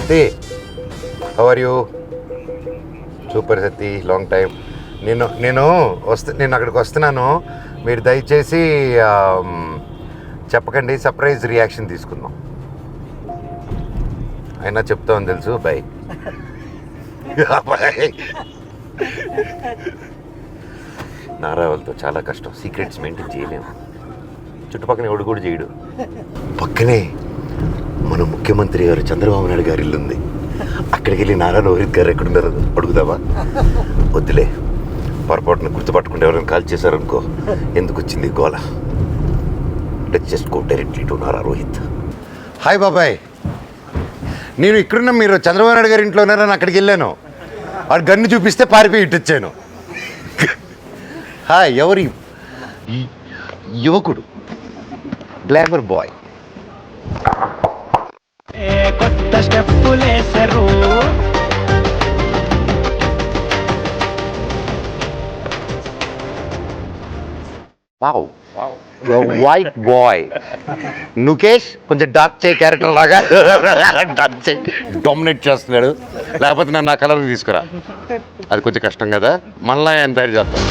Sati, how are you? Super Sathi, long time. నేను అక్కడికి వస్తున్నాను. మీరు దయచేసి చెప్పకండి, సర్ప్రైజ్ రియాక్షన్ తీసుకుందాం. అయినా చెప్తామని తెలుసు. బై. నారా వాళ్ళతో చాలా కష్టం, సీక్రెట్స్ మెయింటైన్ చేయలేము. చుట్టుపక్కల ఎవడు కూడా చేయడు. పక్కనే మన ముఖ్యమంత్రి గారు చంద్రబాబు నాయుడు గారి ఇల్లు ఉంది. అక్కడికి వెళ్ళి నారా లోహిత్ గారు ఎక్కడున్నారు అడుగుదామా? వద్దులే, పొరపాటున గుర్తుపట్టుకుంటే ఎవరైనా కాల్ చేశారనుకో, ఎందుకు వచ్చింది గోల. Let's just go directly to Nara Rohit. Hi బాబాయ్, నేను ఇక్కడున్న మీరు చంద్రబాబు నాయుడు గారి ఇంట్లో ఉన్నారని అక్కడికి వెళ్ళాను. వాడు గన్ను చూపిస్తే పారిపోయి ఇటు వచ్చాను. హాయ్, ఎవరి యువకుడు, గ్లామర్ బాయ్. కొత్త స్టెప్పులేసరు. వావ్, వైట్ బాయ్ నుకేష్ కొంచెం డార్క్ చే క్యారెక్టర్ లాగా డామినేట్ చేస్తున్నాడు. లేకపోతే నన్ను నా కలర్ తీసుకురా, అది కొంచెం కష్టం కదా. మళ్ళీ ఆయన తయారు చేస్తాను.